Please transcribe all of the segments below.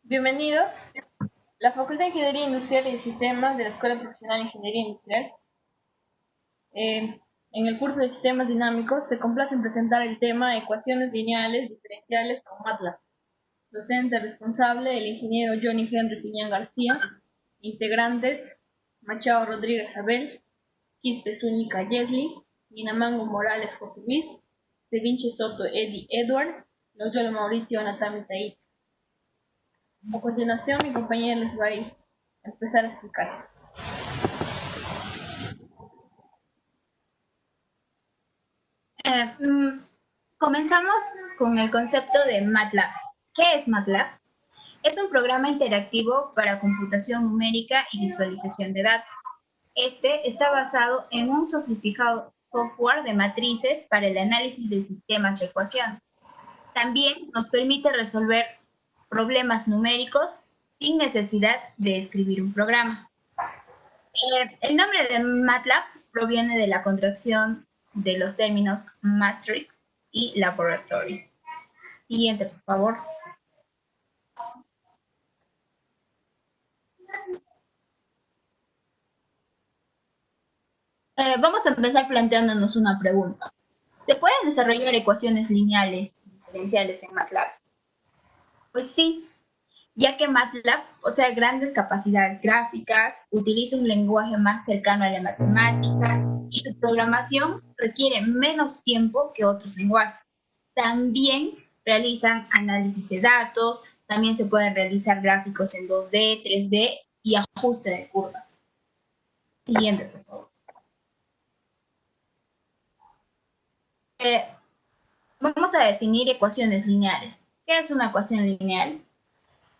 Bienvenidos. La Facultad de Ingeniería Industrial y Sistemas de la Escuela Profesional de Ingeniería Industrial. En el curso de Sistemas Dinámicos se complace en presentar el tema Ecuaciones lineales diferenciales con MATLAB. Docente responsable, el ingeniero Johnny Henry Piñán García. Integrantes, Machado Rodríguez Abel, Quispe Zúñiga Yesli, Minamango Morales José Luis, Sevinche Soto Eddie Edward, Loyola Mauricio Anatami Taí. A continuación, mi compañera les va a empezar a explicar. Comenzamos con el concepto de MATLAB. ¿Qué es MATLAB? Es un programa interactivo para computación numérica y visualización de datos. Este está basado en un sofisticado software de matrices para el análisis de sistemas de ecuaciones. También nos permite resolver problemas numéricos sin necesidad de escribir un programa. El nombre de MATLAB proviene de la contracción de los términos matrix y laboratory. Siguiente, por favor. Vamos a empezar planteándonos una pregunta. ¿Se pueden desarrollar ecuaciones lineales diferenciales en MATLAB? Pues sí, ya que MATLAB posee grandes capacidades gráficas, utiliza un lenguaje más cercano a la matemática y su programación requiere menos tiempo que otros lenguajes. También realizan análisis de datos, también se pueden realizar gráficos en 2D, 3D y ajuste de curvas. Siguiente, por favor. Vamos a definir ecuaciones lineales. ¿Qué es una ecuación lineal?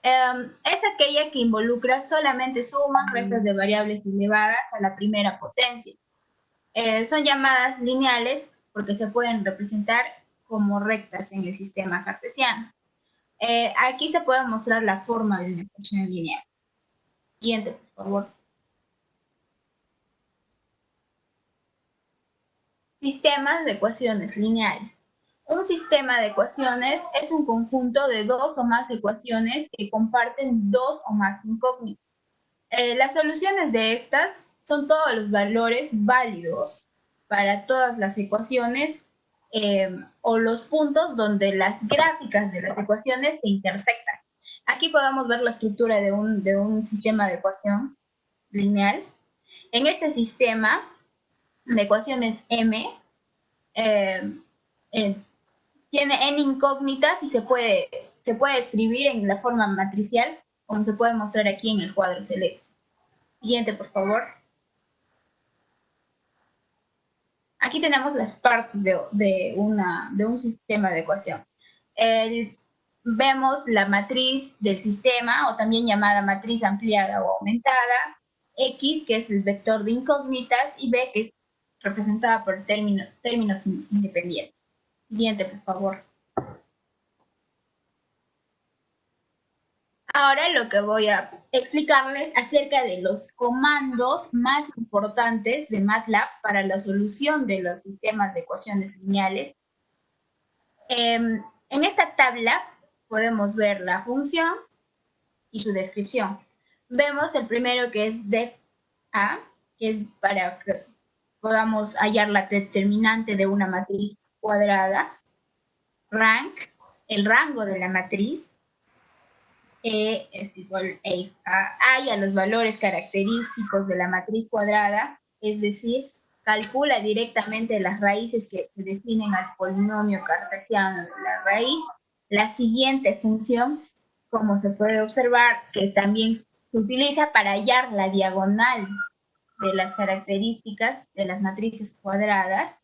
Es aquella que involucra solamente sumas, restas de variables elevadas a la primera potencia. Son llamadas lineales porque se pueden representar como rectas en el sistema cartesiano. Aquí se puede mostrar la forma de una ecuación lineal. Siguiente, por favor. Sistemas de ecuaciones lineales. Un sistema de ecuaciones es un conjunto de dos o más ecuaciones que comparten dos o más incógnitas. Las soluciones de estas son todos los valores válidos para todas las ecuaciones o los puntos donde las gráficas de las ecuaciones se intersectan. Aquí podemos ver la estructura de un sistema de ecuación lineal. En este sistema de ecuaciones M tiene n incógnitas y se puede escribir en la forma matricial, como se puede mostrar aquí en el cuadro celeste. Siguiente, por favor. Aquí tenemos las partes de un sistema de ecuación. Vemos la matriz del sistema, o también llamada matriz ampliada o aumentada, X, que es el vector de incógnitas, y B, que es representada por términos independientes. Siguiente, por favor. Ahora lo que voy a explicarles acerca de los comandos más importantes de MATLAB para la solución de los sistemas de ecuaciones lineales. En esta tabla podemos ver la función y su descripción. Vemos el primero que es def_a, que es para que podamos hallar la determinante de una matriz cuadrada. Rank, el rango de la matriz. E es igual a los valores característicos de la matriz cuadrada, es decir, calcula directamente las raíces que definen al polinomio cartesiano de la raíz. La siguiente función, como se puede observar, que también se utiliza para hallar la diagonal de las características de las matrices cuadradas.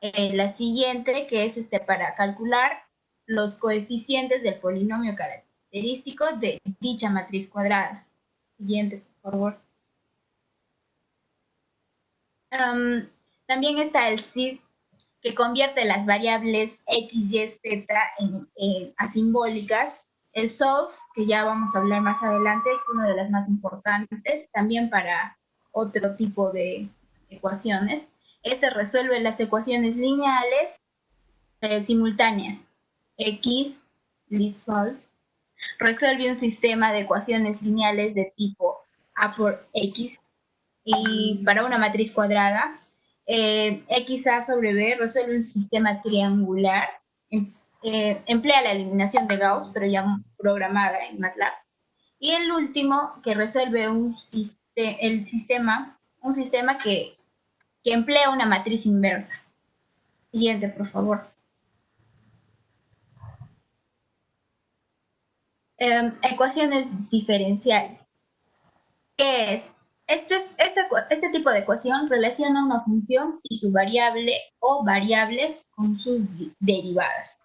La siguiente, que es para calcular los coeficientes del polinomio característico de dicha matriz cuadrada. Siguiente, por favor. También está el SIS, que convierte las variables x, y, z a simbólicas. El SOLVE, que ya vamos a hablar más adelante, es una de las más importantes, también para otro tipo de ecuaciones. Este resuelve las ecuaciones lineales simultáneas. X, LISOLVE. Resuelve un sistema de ecuaciones lineales de tipo A por X y para una matriz cuadrada, XA sobre B resuelve un sistema triangular, emplea la eliminación de Gauss, pero ya programada en MATLAB. Y el último, que resuelve un sistema que emplea una matriz inversa. Siguiente, por favor. Ecuaciones diferenciales. ¿Qué es? Este tipo de ecuación relaciona una función y su variable o variables con sus derivadas.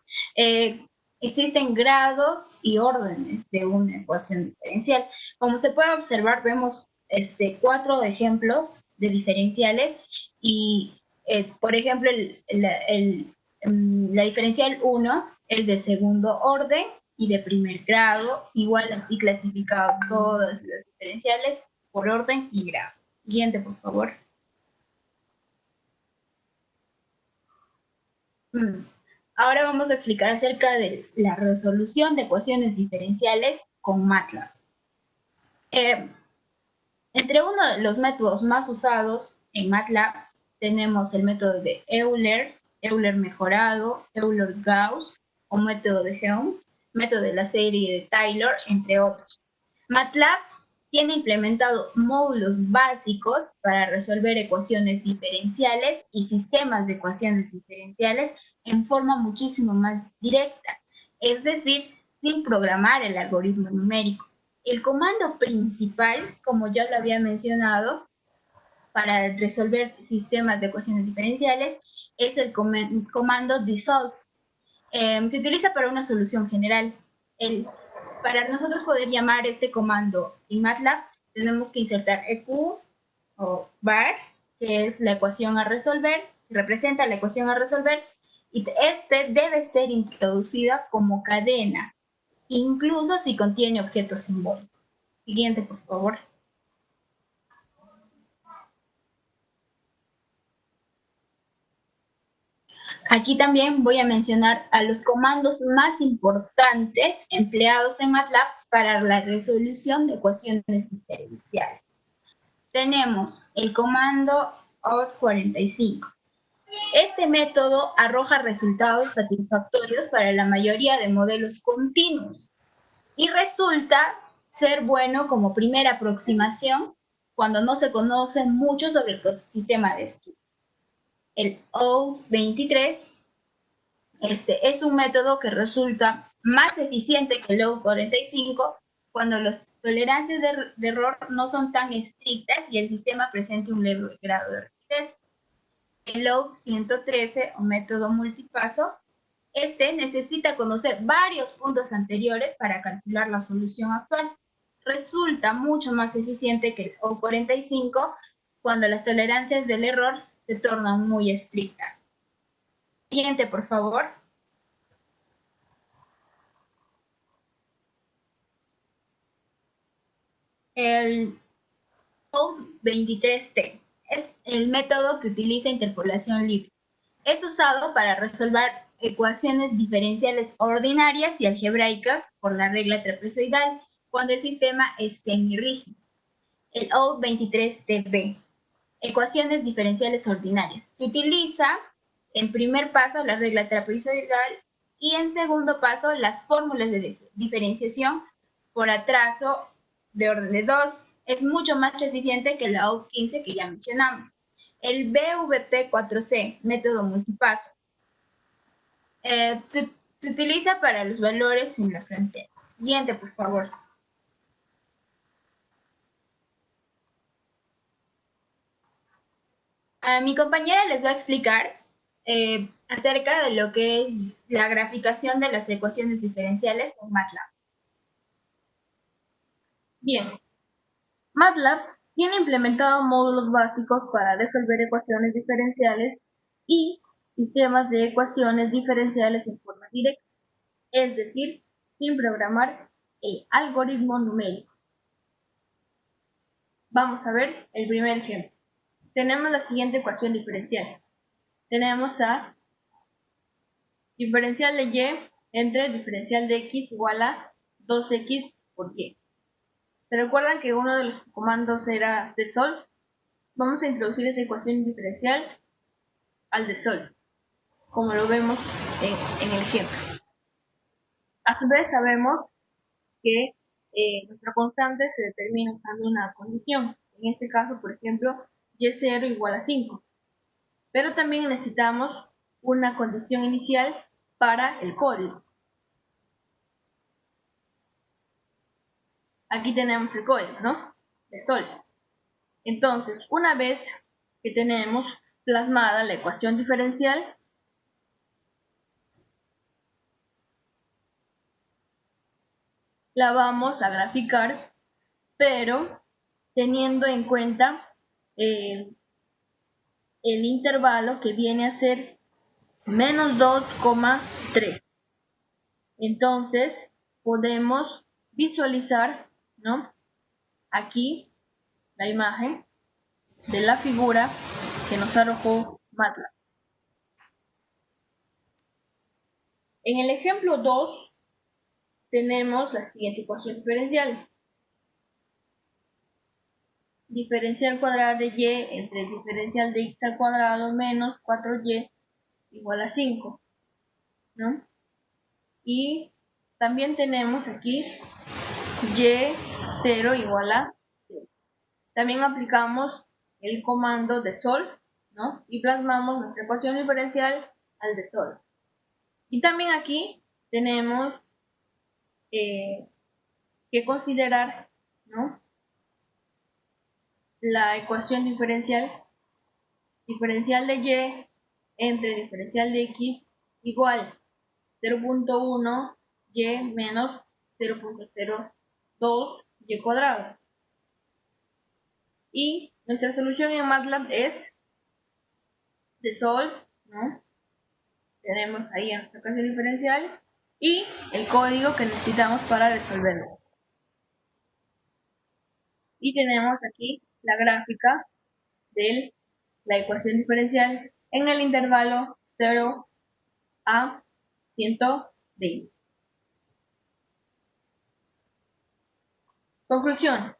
Existen grados y órdenes de una ecuación diferencial. Como se puede observar, vemos 4 ejemplos de diferenciales y, por ejemplo, la diferencial 1 es de segundo orden y de primer grado, igual aquí clasificado todas las diferenciales por orden y grado. Siguiente, por favor. Ahora vamos a explicar acerca de la resolución de ecuaciones diferenciales con MATLAB. Entre uno de los métodos más usados en MATLAB tenemos el método de Euler, Euler mejorado, Euler-Gauss o método de Helm, método de la serie de Taylor, entre otros. MATLAB tiene implementado módulos básicos para resolver ecuaciones diferenciales y sistemas de ecuaciones diferenciales en forma muchísimo más directa, es decir, sin programar el algoritmo numérico. El comando principal, como ya lo había mencionado, para resolver sistemas de ecuaciones diferenciales es el comando dissolve. Se utiliza para una solución general. Para nosotros poder llamar este comando en MATLAB, tenemos que insertar EQ o var, que es la ecuación a resolver, representa la ecuación a resolver, y debe ser introducida como cadena, incluso si contiene objetos simbólicos. Siguiente, por favor. Aquí también voy a mencionar a los comandos más importantes empleados en MATLAB para la resolución de ecuaciones diferenciales. Tenemos el comando out45. Este método arroja resultados satisfactorios para la mayoría de modelos continuos y resulta ser bueno como primera aproximación cuando no se conoce mucho sobre el sistema de estudio. El out23 es un método que resulta más eficiente que el out45 cuando las tolerancias de error no son tan estrictas y el sistema presenta un leve grado de rigidez. El out113 o método multipaso, necesita conocer varios puntos anteriores para calcular la solución actual. Resulta mucho más eficiente que el out45 cuando las tolerancias del error se tornan muy estrictas. Siguiente, por favor. El out23T es el método que utiliza interpolación libre. Es usado para resolver ecuaciones diferenciales ordinarias y algebraicas por la regla trapezoidal cuando el sistema es semirrígido. El out23TB, ecuaciones diferenciales ordinarias. Se utiliza en primer paso la regla trapezoidal y en segundo paso las fórmulas de diferenciación por atraso de orden de 2. Es mucho más eficiente que el out15 que ya mencionamos. El BVP4C, método multipaso, se utiliza para los valores en la frontera. Siguiente, por favor. Mi compañera les va a explicar acerca de lo que es la graficación de las ecuaciones diferenciales en MATLAB. Bien, MATLAB tiene implementado módulos básicos para resolver ecuaciones diferenciales y sistemas de ecuaciones diferenciales en forma directa, es decir, sin programar el algoritmo numérico. Vamos a ver el primer ejemplo. Tenemos la siguiente ecuación diferencial. Tenemos a diferencial de y entre diferencial de x igual a 2x por y. ¿Se recuerdan que uno de los comandos era de sol? Vamos a introducir esta ecuación diferencial al de sol, como lo vemos en el ejemplo. A su vez sabemos que nuestra constante se determina usando una condición. En este caso, por ejemplo, y0 igual a 5. Pero también necesitamos una condición inicial para el código. Aquí tenemos el código, ¿no? De sol. Entonces, una vez que tenemos plasmada la ecuación diferencial, la vamos a graficar, pero teniendo en cuenta el intervalo que viene a ser menos 2,3. Entonces, podemos visualizar, ¿no? Aquí la imagen de la figura que nos arrojó MATLAB. En el ejemplo 2 tenemos la siguiente ecuación diferencial. Diferencial cuadrada de y entre el diferencial de x al cuadrado menos 4y igual a 5, ¿no? Y también tenemos aquí y0 igual a 0. También aplicamos el comando de sol, ¿no? Y plasmamos nuestra ecuación diferencial al de sol. Y también aquí tenemos que considerar, ¿no? La ecuación diferencial de y entre diferencial de x igual 0.1 y menos 0.02 y cuadrado. Y nuestra solución en MATLAB es de sol, ¿no? Tenemos ahí nuestra ecuación diferencial y el código que necesitamos para resolverlo. Y tenemos aquí la gráfica de la ecuación diferencial en el intervalo 0 a 120. Conclusión.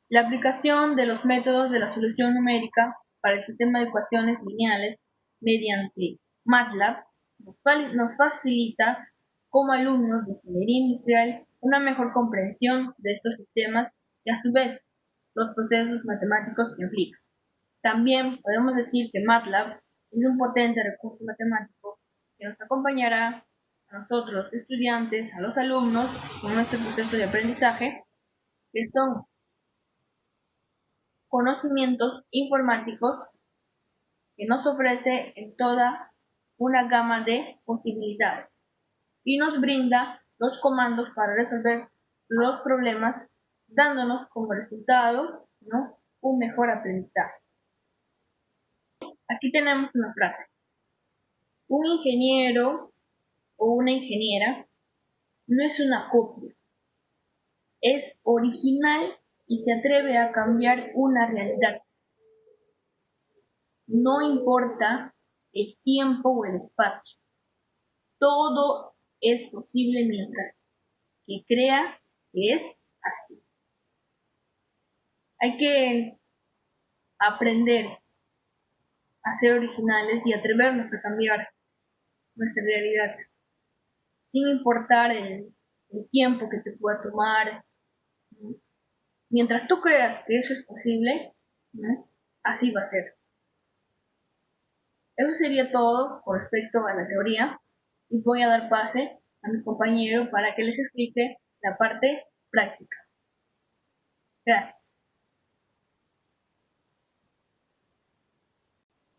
La aplicación de los métodos de la solución numérica para el sistema de ecuaciones lineales mediante MATLAB nos facilita como alumnos de ingeniería industrial una mejor comprensión de estos sistemas y a su vez los procesos matemáticos que implican. También podemos decir que MATLAB es un potente recurso matemático que nos acompañará a nosotros, los estudiantes, a los alumnos, en nuestro proceso de aprendizaje, que son conocimientos informáticos que nos ofrece en toda una gama de posibilidades y nos brinda los comandos para resolver los problemas, dándonos como resultado, ¿no?, un mejor aprendizaje. Aquí tenemos una frase. Un ingeniero o una ingeniera no es una copia, es original y se atreve a cambiar una realidad. No importa el tiempo o el espacio. Todo es posible mientras que crea que es así. Hay que aprender a ser originales y atrevernos a cambiar nuestra realidad, sin importar el tiempo que te pueda tomar. Mientras tú creas que eso es posible, ¿no?, así va a ser. Eso sería todo con respecto a la teoría y voy a dar pase a mi compañero para que les explique la parte práctica. Gracias.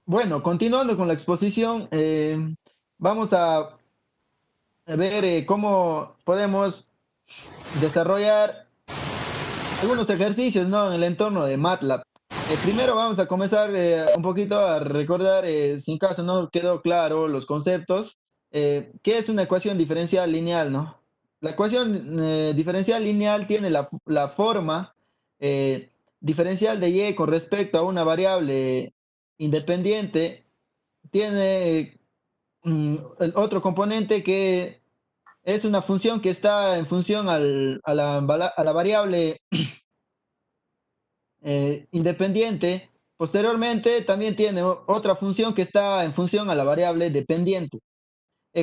Bueno, continuando con la exposición, vamos a ver cómo podemos desarrollar algunos ejercicios, ¿no?, en el entorno de MATLAB. Primero vamos a comenzar un poquito a recordar, si en caso no quedó claro los conceptos, ¿qué es una ecuación diferencial lineal, no? La ecuación diferencial lineal tiene la forma diferencial de y con respecto a una variable independiente, tiene el otro componente que es una función que está en función a la variable independiente. Posteriormente también tiene otra función que está en función a la variable dependiente.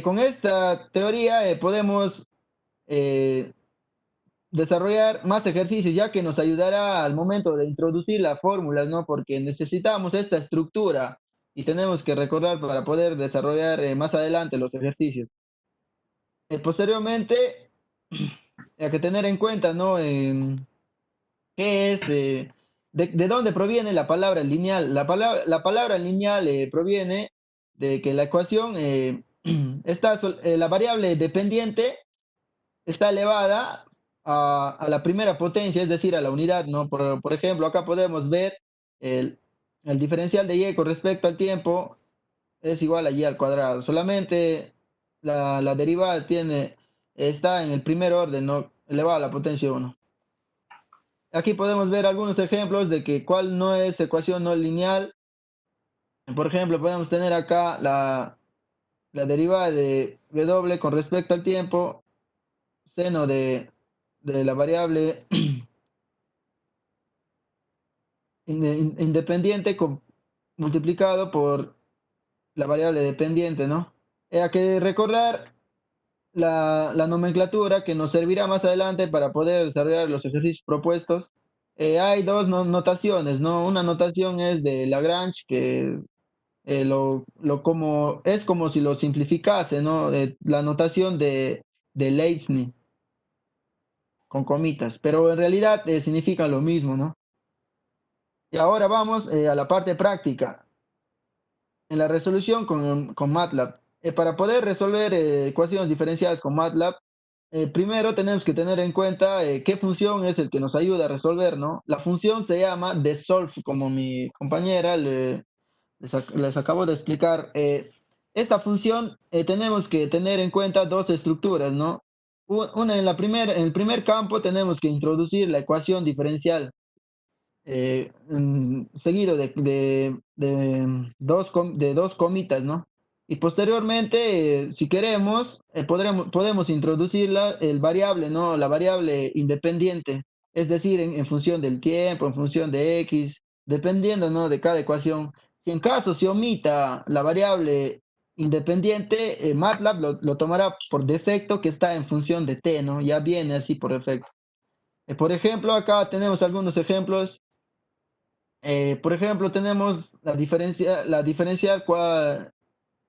Con esta teoría podemos eh, desarrollar más ejercicios, ya que nos ayudará al momento de introducir las fórmulas, ¿no? Porque necesitamos esta estructura y tenemos que recordar para poder desarrollar más adelante los ejercicios. Posteriormente, hay que tener en cuenta, ¿no? ¿Qué es? De dónde proviene la palabra lineal? La palabra lineal proviene de que la ecuación la variable dependiente está elevada a la primera potencia, es decir, a la unidad, ¿no? Por ejemplo, acá podemos ver el, el diferencial de y con respecto al tiempo es igual a y al cuadrado. Solamente la derivada está en el primer orden, ¿no? Elevado a la potencia 1. Aquí podemos ver algunos ejemplos de que cuál no es ecuación no lineal. Por ejemplo, podemos tener acá la derivada de w con respecto al tiempo, seno de la variable independiente multiplicado por la variable dependiente, ¿no? Hay que recordar la nomenclatura que nos servirá más adelante para poder desarrollar los ejercicios propuestos. Hay dos notaciones, ¿no? Una notación es de Lagrange, que es como si lo simplificase, ¿no? La notación de Leibniz con comitas, pero en realidad significa lo mismo, ¿no? Y ahora vamos a la parte práctica, en la resolución con MATLAB. Para poder resolver ecuaciones diferenciales con MATLAB, primero tenemos que tener en cuenta qué función es el que nos ayuda a resolver, ¿no? La función se llama desolve, como mi compañera les acabo de explicar. Esta función tenemos que tener en cuenta dos estructuras, ¿no? Una en el primer campo tenemos que introducir la ecuación diferencial seguido de dos comitas, ¿no? Y posteriormente, si queremos, podemos introducir el variable, ¿no? La variable independiente, es decir, en función del tiempo, en función de x, dependiendo, ¿no? De cada ecuación. Si en caso se omita la variable independiente, MATLAB lo tomará por defecto que está en función de t, ¿no? Ya viene así por defecto. Por ejemplo, acá tenemos algunos ejemplos. Por ejemplo, tenemos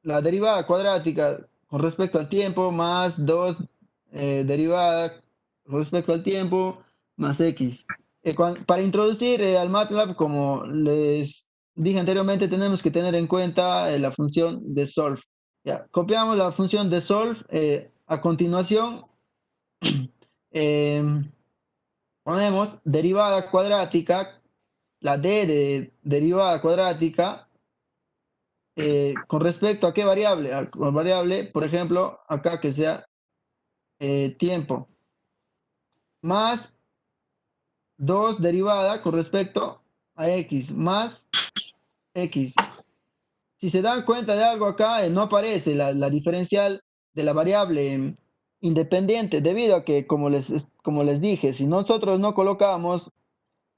la derivada cuadrática con respecto al tiempo más 2 derivada con respecto al tiempo más x. Para introducir al MATLAB, como les dije anteriormente, tenemos que tener en cuenta la función de solve. Ya, copiamos la función de solve. A continuación, ponemos derivada cuadrática, la d de derivada cuadrática, con respecto a qué variable, variable, por ejemplo, acá que sea tiempo, más 2 derivada con respecto a x, más x. Si se dan cuenta de algo acá, no aparece la diferencial de la variable independiente, debido a que, como les dije, si nosotros no colocamos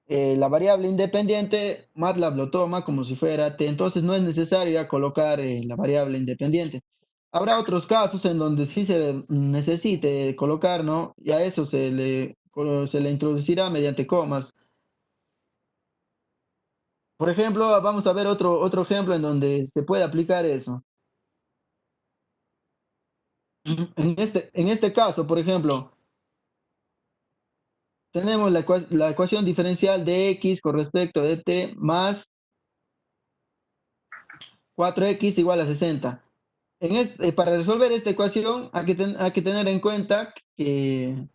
la variable independiente, MATLAB lo toma como si fuera t, entonces no es necesario ya colocar la variable independiente. Habrá otros casos en donde sí se necesite colocar, ¿no? Y a eso se le introducirá mediante comas. Por ejemplo, vamos a ver otro ejemplo en donde se puede aplicar eso. En este caso, por ejemplo, tenemos la ecuación diferencial de x con respecto de t más 4x igual a 60. Para resolver esta ecuación hay que tener en cuenta que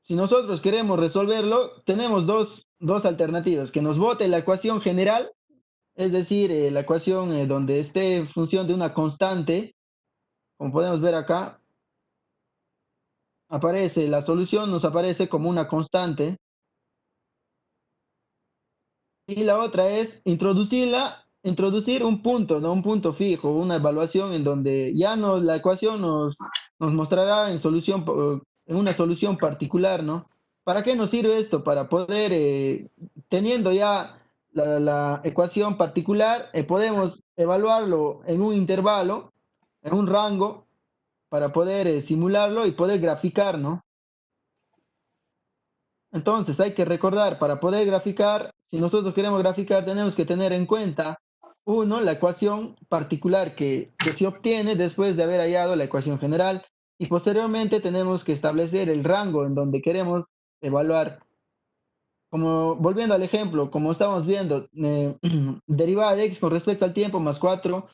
si nosotros queremos resolverlo, tenemos dos alternativas: que nos bote la ecuación general, es decir, la ecuación donde esté en función de una constante, como podemos ver acá, la solución nos aparece como una constante, y la otra es introducir un punto, ¿no? Un punto fijo, una evaluación en donde ya no la ecuación nos mostrará en una solución particular, ¿no? ¿Para qué nos sirve esto? Para poder, teniendo ya la ecuación particular, podemos evaluarlo en un intervalo, en un rango, para poder simularlo y poder graficar, ¿no? Entonces hay que recordar, para poder graficar, si nosotros queremos graficar, tenemos que tener en cuenta, uno, la ecuación particular que se obtiene después de haber hallado la ecuación general, y posteriormente tenemos que establecer el rango en donde queremos evaluar. Como volviendo al ejemplo, como estamos viendo, derivada de x con respecto al tiempo más 4,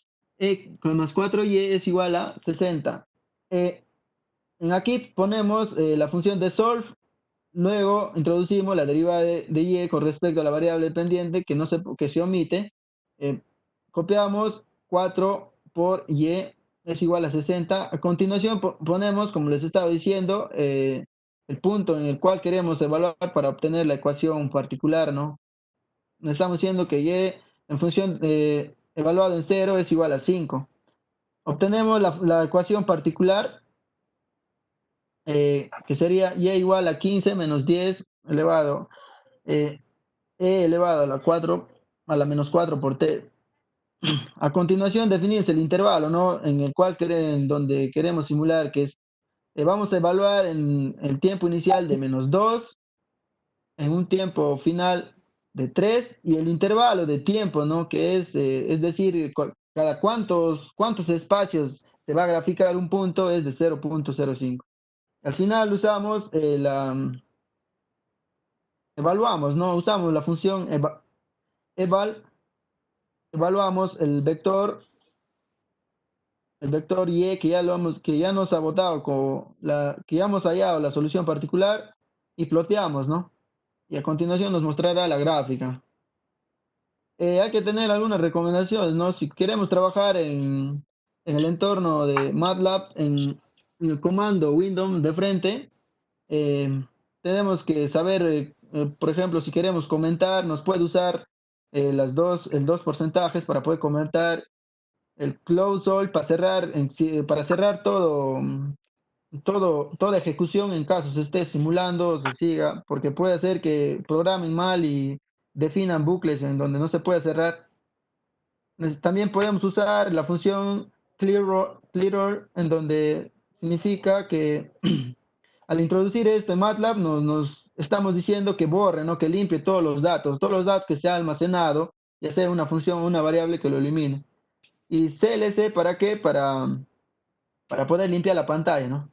más 4y es igual a 60. Aquí ponemos la función de solve. Luego introducimos la derivada de y con respecto a la variable dependiente que se omite. Eh, Copiamos 4 por y es igual a 60. A continuación ponemos, como les estaba diciendo, el punto en el cual queremos evaluar para obtener la ecuación particular, ¿no? Estamos diciendo que y en función evaluado en 0 es igual a 5. Obtenemos la ecuación particular que sería y igual a 15 menos 10 elevado e elevado a la 4 a la menos 4 por t. A continuación definimos el intervalo, ¿no? En el cual en donde queremos simular que es, vamos a evaluar en el tiempo inicial de menos 2, en un tiempo final de 3 y el intervalo de tiempo, ¿no? Que es decir, cada cuántos espacios se va a graficar un punto es de 0.05. Al final usamos evaluamos, ¿no? Usamos la función eval, evaluamos el vector y que ya nos ha botado que ya hemos hallado la solución particular y ploteamos, ¿no? Y a continuación nos mostrará la gráfica. Hay que tener algunas recomendaciones, ¿no? Si queremos trabajar en el entorno de MATLAB, en el comando Windows de frente, tenemos que saber, por ejemplo, si queremos comentar, nos puede usar el dos porcentajes para poder comentar, el close all para cerrar todo, toda ejecución en caso se esté simulando o se siga, porque puede ser que programen mal y definan bucles en donde no se puede cerrar. También podemos usar la función clear, en donde significa que al introducir esto en MATLAB nos estamos diciendo que borre, ¿no? Que limpie todos los datos que se ha almacenado, ya sea una función o una variable que lo elimine. Y CLC, ¿para qué? Para poder limpiar la pantalla, ¿no?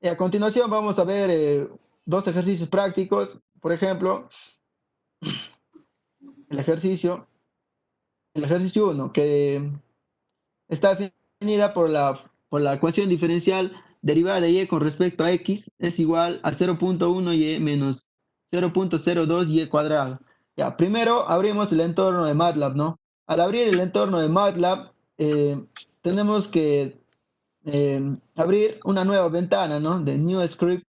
Y a continuación vamos a ver dos ejercicios prácticos. Por ejemplo, el ejercicio, el ejercicio 1, que está definida por la ecuación diferencial derivada de y con respecto a x es igual a 0.1 y menos 0.02 y cuadrado. Ya, primero abrimos el entorno de MATLAB, ¿no? Al abrir el entorno de MATLAB, tenemos que abrir una nueva ventana, ¿no? De New Script,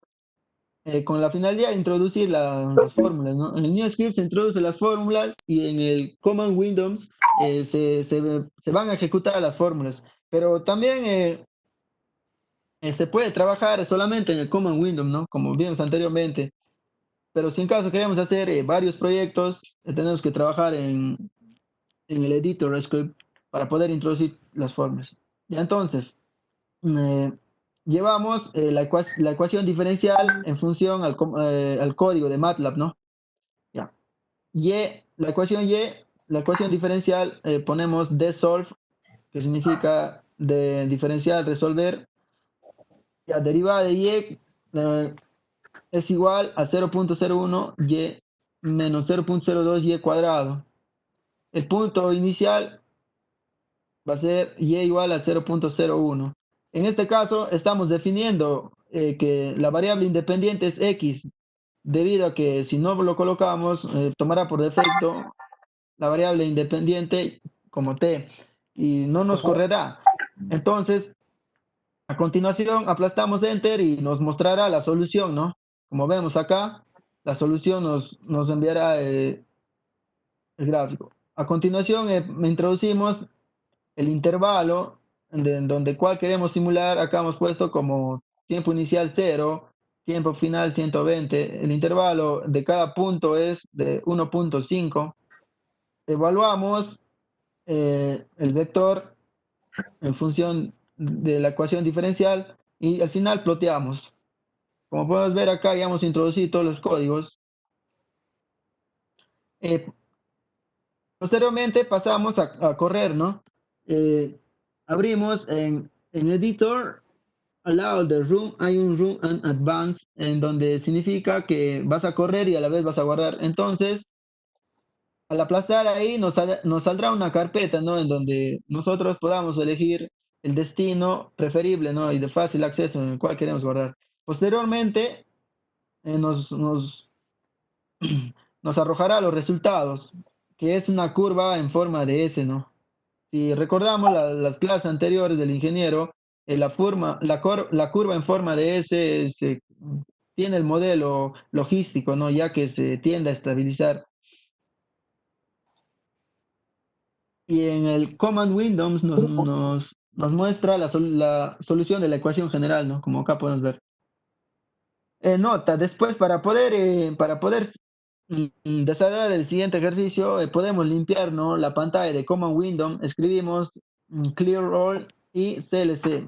con la finalidad de introducir las fórmulas, ¿no? En el New Script se introducen las fórmulas y en el Command Windows se van a ejecutar las fórmulas. Pero también se puede trabajar solamente en el Command Windows, ¿no? Como vimos anteriormente. Pero si en caso queremos hacer varios proyectos, tenemos que trabajar en el Editor Script para poder introducir las fórmulas. Ya entonces, eh, llevamos la ecuación diferencial en función al código de MATLAB, ¿no? Ya. Y, la ecuación diferencial, ponemos desolve, que significa de diferencial resolver. La derivada de y es igual a 0.01 y menos 0.02 y cuadrado. El punto inicial va a ser y igual a 0.01. En este caso estamos definiendo que la variable independiente es x, debido a que si no lo colocamos, tomará por defecto la variable independiente como t y no nos correrá. Entonces, a continuación aplastamos enter y nos mostrará la solución, ¿no? Como vemos acá, la solución nos enviará el gráfico. A continuación introducimos el intervalo donde cual queremos simular, acá hemos puesto como tiempo inicial 0, tiempo final 120, el intervalo de cada punto es de 1.5. Evaluamos el vector en función de la ecuación diferencial y al final ploteamos. Como podemos ver acá ya hemos introducido todos los códigos. Posteriormente pasamos a correr, ¿no? Abrimos en Editor, al lado del Run, hay un Run and Advance, en donde significa que vas a correr y a la vez vas a guardar. Entonces, al aplastar ahí nos saldrá una carpeta, ¿no? En donde nosotros podamos elegir el destino preferible, ¿no? Y de fácil acceso en el cual queremos guardar. Posteriormente, nos arrojará los resultados, que es una curva en forma de S, ¿no? Si recordamos las clases anteriores del ingeniero, la curva en forma de S tiene el modelo logístico, ¿no? Ya que se tiende a estabilizar. Y en el Command Windows nos muestra la solución de la ecuación general, ¿no? Como acá podemos ver. Nota, después para poder desarrollar el siguiente ejercicio, podemos limpiar, ¿no? La pantalla de Command Windows, escribimos Clear All y CLC.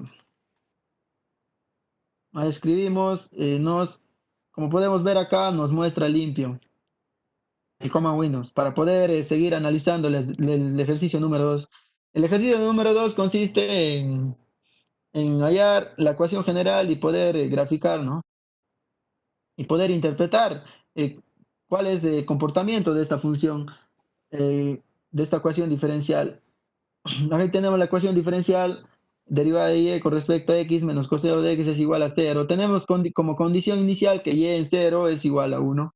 Ahí escribimos, como podemos ver acá, nos muestra limpio el Command Windows para poder seguir analizando el ejercicio número 2. El ejercicio número 2 consiste en hallar la ecuación general y poder graficar, ¿no? Y poder interpretar eh, cuál es el comportamiento de esta función, de esta ecuación diferencial. Aquí tenemos la ecuación diferencial derivada de y con respecto a x menos coseno de x es igual a 0. Tenemos como condición inicial que y en 0 es igual a 1.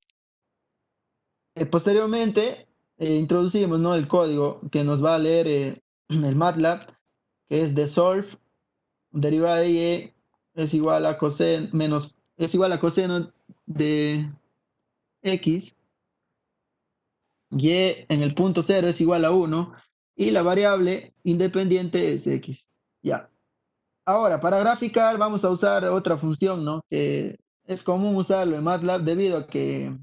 Posteriormente introducimos, ¿no? El código que nos va a leer el MATLAB, que es de solve derivada de y es igual a coseno de x, y en el punto 0 es igual a 1 y la variable independiente es x. Ya. Ahora, para graficar vamos a usar otra función, ¿no? Que es común usarlo en MATLAB debido a que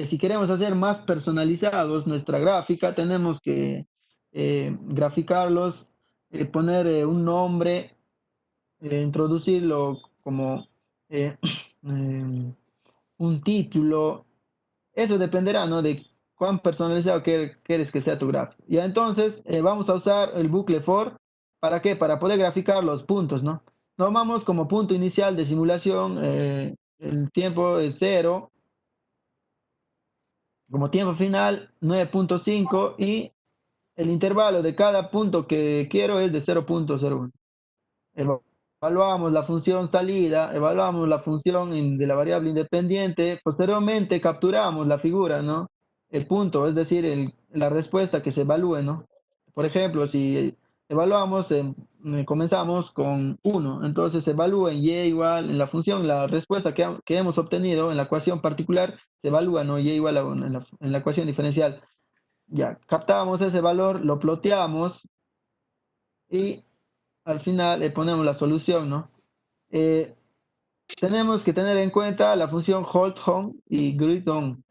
si queremos hacer más personalizados nuestra gráfica, tenemos que graficarlos, poner un nombre, introducirlo como eh, un título. Eso dependerá, ¿no? De cuán personalizado quieres que sea tu gráfico. Ya entonces vamos a usar el bucle for. ¿Para qué? Para poder graficar los puntos, ¿no? Tomamos como punto inicial de simulación el tiempo es 0, como tiempo final 9.5 y el intervalo de cada punto que quiero es de 0.01. Evaluamos la función salida, evaluamos la función de la variable independiente, posteriormente capturamos la figura, ¿no? El punto, es decir, la respuesta que se evalúe, ¿no? Por ejemplo, si evaluamos, comenzamos con 1, entonces se evalúa en y igual, en la función, la respuesta que hemos obtenido en la ecuación particular, se evalúa, ¿no? Y igual a 1 en la ecuación diferencial. Ya, captamos ese valor, lo ploteamos y al final le ponemos la solución, ¿no? Eh, tenemos que tener en cuenta la función hold on y grid on.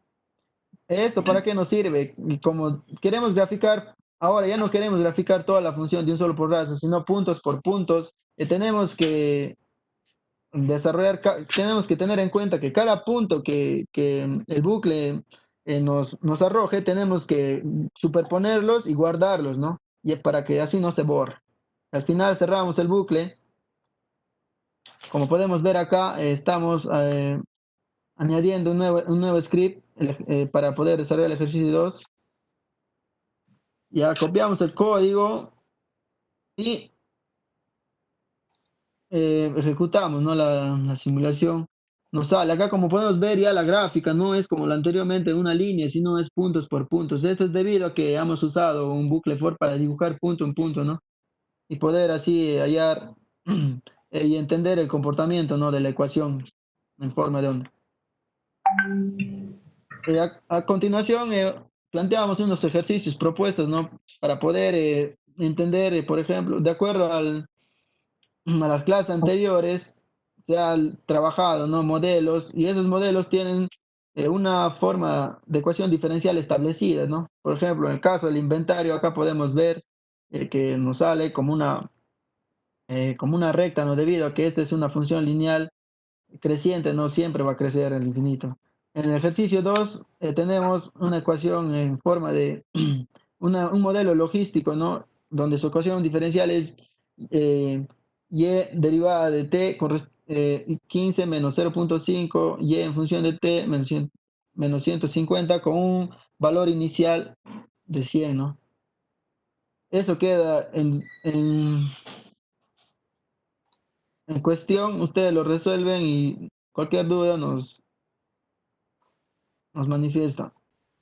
¿Esto para qué nos sirve? Y como queremos graficar, ahora ya no queremos graficar toda la función de un solo porrazo, sino puntos por puntos. Tenemos que tenemos que tener en cuenta que cada punto que el bucle nos arroje, tenemos que superponerlos y guardarlos, ¿no? Y es para que así no se borre. Al final cerramos el bucle. Como podemos ver acá, estamos añadiendo un nuevo script para poder desarrollar el ejercicio 2. Ya copiamos el código y ejecutamos, ¿no? La simulación. Nos sale acá, como podemos ver, ya la gráfica no es como la anteriormente una línea, sino es puntos por puntos. Esto es debido a que hemos usado un bucle for para dibujar punto en punto, ¿no? Y poder así hallar y entender el comportamiento, ¿no? De la ecuación en forma de onda. A continuación, planteamos unos ejercicios propuestos, ¿no? Para poder entender, por ejemplo, de acuerdo a las clases anteriores se han trabajado, ¿no? Modelos, y esos modelos tienen una forma de ecuación diferencial establecida, ¿no? Por ejemplo, en el caso del inventario, acá podemos ver que nos sale como una recta, ¿no? Debido a que esta es una función lineal creciente, no siempre va a crecer el infinito. En el ejercicio 2 tenemos una ecuación en forma de un modelo logístico, ¿no? Donde su ecuación diferencial es eh, y derivada de t con 15 menos 0.5 y en función de t menos 150 con un valor inicial de 100, ¿no? Eso queda en cuestión, ustedes lo resuelven y cualquier duda nos manifiesta.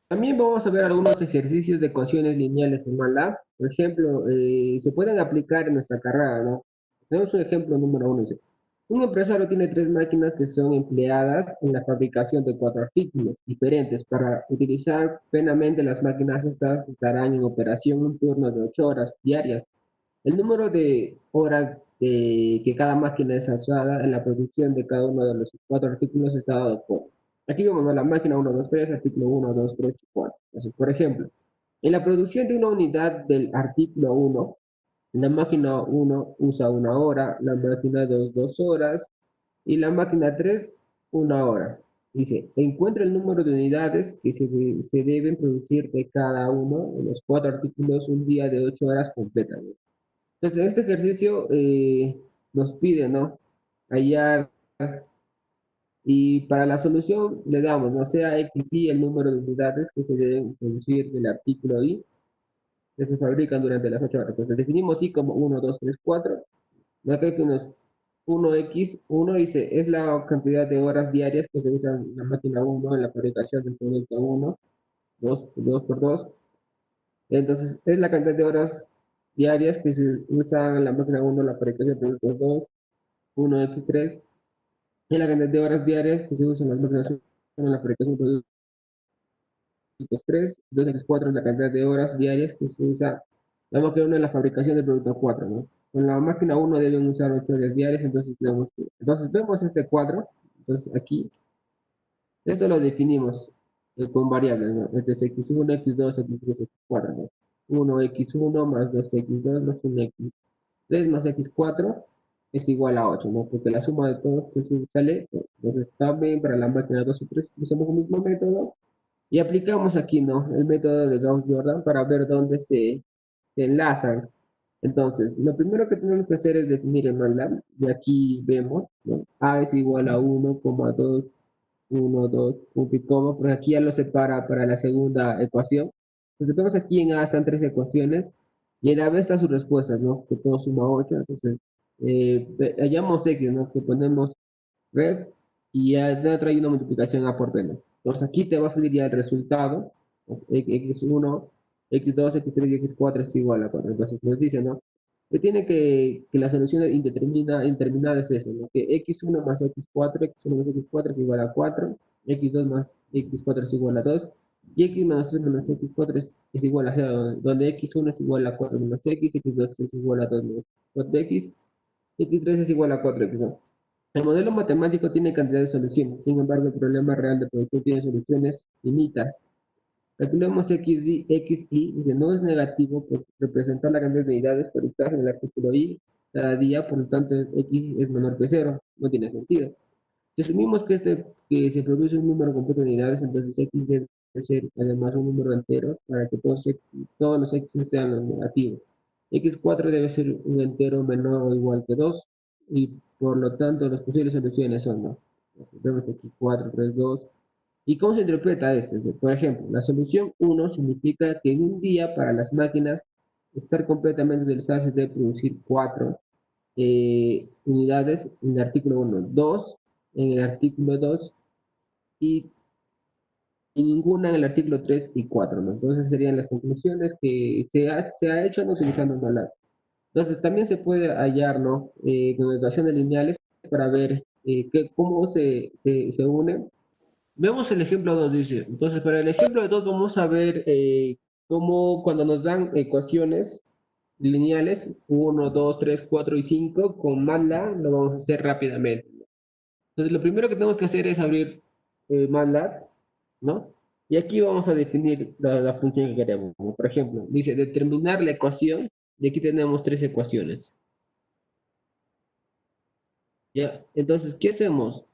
También vamos a ver algunos ejercicios de ecuaciones lineales en MATLAB. Por ejemplo, se pueden aplicar en nuestra carrera, ¿no? Tenemos un ejemplo número uno. Dice, un empresario tiene 3 máquinas que son empleadas en la fabricación de 4 artículos diferentes. Para utilizar plenamente las máquinas estas estarán en operación un turno de 8 horas diarias. El número de horas que cada máquina es usada en la producción de cada uno de los 4 artículos está dado por. Aquí vemos, ¿no?, la máquina 1, 2, 3, artículo 1, 2, 3, 4. Entonces, por ejemplo, en la producción de una unidad del artículo 1, la máquina 1 usa 1 hora, la máquina 2, 2 horas y la máquina 3, 1 hora. Dice, encuentra el número de unidades que se deben producir de cada uno de los 4 artículos un día de 8 horas completas. Entonces, en este ejercicio nos pide, ¿no?, hallar, y para la solución le damos, no sea X y el número de unidades que se deben producir del artículo Y que se fabrican durante las 8 horas. Entonces, definimos Y como 1, 2, 3, 4. Acá tenemos 1x, 1 dice, es la cantidad de horas diarias que se usan en la máquina 1 en la fabricación del producto 1, 2 por 2. Entonces, es la cantidad de horas diarias que se usan en la máquina 1 en la fabricación del producto 2, 1x3, y la cantidad de horas diarias que se usan en las máquinas 1 en la fabricación del producto 3, 2x4 es la cantidad de horas diarias que se usa la máquina 1 en la fabricación del producto 4, ¿no? Con la máquina 1 deben usar 8 horas diarias, entonces vemos este cuadro, entonces aquí, eso lo definimos con variables, ¿no? Entonces x1, x2, x3, x4, ¿no? 1x1 más 2x2 más 1x3 más x4 es igual a 8, ¿no? Porque la suma de todos pues, sale, ¿no? Entonces también para la máquina 2 y 3 usamos el mismo método y aplicamos aquí, ¿no?, el método de Gauss-Jordan para ver dónde se enlazan. Entonces, lo primero que tenemos que hacer es definir el MATLAB, y aquí vemos, ¿no?, A es igual a 1, 2, 1, 2, punto y coma, porque aquí ya lo separa para la segunda ecuación. Entonces, vemos aquí en A están 3 ecuaciones, y en la B está sus respuestas, ¿no?, que todo suma 8. Entonces, hallamos X, ¿no?, que ponemos ref, y ya dentro hay una multiplicación A por B, ¿no? Entonces, aquí te va a salir ya el resultado, x1, x2, x3 y x4 es igual a 4. Entonces, nos dice, ¿no?, que tiene que la solución indeterminada es eso, ¿no?, que x1 más x4, x1 más x4 es igual a 4, x2 más x4 es igual a 2, y x menos 3 menos x4 es igual a 0, donde x1 es igual a 4 menos x, x2 es igual a 2 menos 4x, x3 es igual a 4x, ¿no? El modelo matemático tiene cantidad de soluciones, sin embargo, el problema real de producción tiene soluciones finitas. Calculemos XY, que no es negativo por representar la cantidad de unidades producidas en el artículo Y cada día, por lo tanto X es menor que 0, no tiene sentido. Si asumimos que se produce un número completo de unidades, entonces X debe ser además un número entero para que todos los X sean los negativos. X4 debe ser un entero menor o igual que 2, y por lo tanto las posibles soluciones son, ¿no?, vemos aquí 4, 3, 2. ¿Y cómo se interpreta esto? Por ejemplo, la solución 1 significa que en un día para las máquinas estar completamente utilizadas se debe producir 4 unidades en el artículo 1, 2 en el artículo 2 y, y ninguna en el artículo 3 y 4, ¿no? Entonces serían las conclusiones que se ha hecho no utilizando MATLAB. Entonces también se puede hallar, ¿no?, con ecuaciones lineales para ver cómo se unen. Vemos el ejemplo 2, dice. Entonces, para el ejemplo de 2 vamos a ver cómo cuando nos dan ecuaciones lineales, 1, 2, 3, 4 y 5, con MATLAB lo vamos a hacer rápidamente. Entonces, lo primero que tenemos que hacer es abrir MATLAB, ¿no? Y aquí vamos a definir la función que queremos. Por ejemplo, dice determinar la ecuación, y aquí tenemos tres ecuaciones. ¿Ya? Entonces, ¿qué hacemos?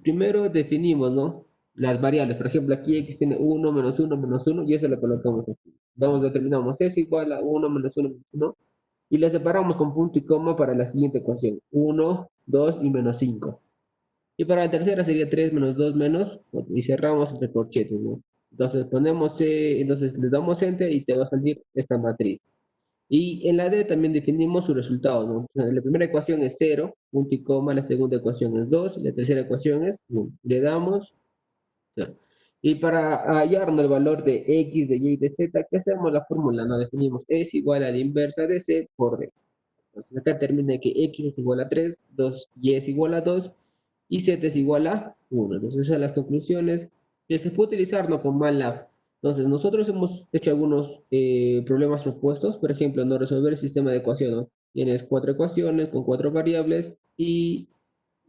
Primero definimos, ¿no? Las variables. Por ejemplo, aquí X tiene 1, menos 1, y eso lo colocamos aquí. Determinamos eso igual a 1, menos 1, menos 1, y lo separamos con punto y coma para la siguiente ecuación. 1, 2 y menos 5. Y para la tercera sería 3 menos 2 menos, y cerramos entre corchetes, ¿no? Entonces ponemos, entonces le damos enter y te va a salir esta matriz. Y en la D también definimos su resultado, ¿no? La primera ecuación es 0, punto y coma, la segunda ecuación es 2, la tercera ecuación es 1. Le damos, ya. Y para hallarnos el valor de X, de Y y de Z, ¿qué hacemos? La fórmula, ¿no? Definimos es igual a la inversa de C por D. Entonces acá termina que X es igual a 3, 2Y es igual a 2, y Z es igual a 1. Entonces esas son las conclusiones que se puede utilizar, ¿no? Con MATLAB. Entonces nosotros hemos hecho algunos problemas propuestos, por ejemplo, no resolver el sistema de ecuación, ¿no? Tienes cuatro ecuaciones con cuatro variables y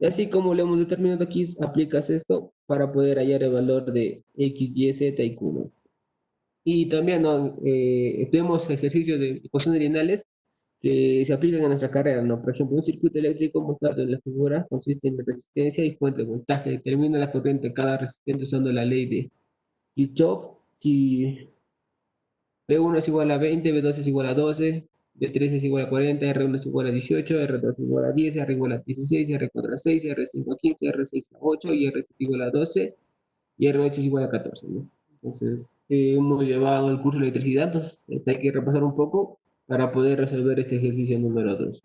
así como lo hemos determinado aquí, aplicas esto para poder hallar el valor de X, Y, Z y Q, ¿no? Y también, ¿no? Tenemos ejercicios de ecuaciones lineales que se aplican en nuestra carrera, ¿no? Por ejemplo, un circuito eléctrico mostrado en la figura consiste en resistencia y fuente de voltaje. Determina la corriente de cada resistente usando la ley de Kirchhoff. Si B1 es igual a 20, B2 es igual a 12, B3 es igual a 40, R1 es igual a 18, R2 es igual a 10, R igual a 16, R4 a 6, R5 a 15, R6 a 8 y R7 igual a 12 y R8 es igual a 14, ¿no? Entonces, hemos llevado el curso de electricidad, entonces hay que repasar un poco para poder resolver este ejercicio número 2.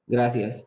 Gracias.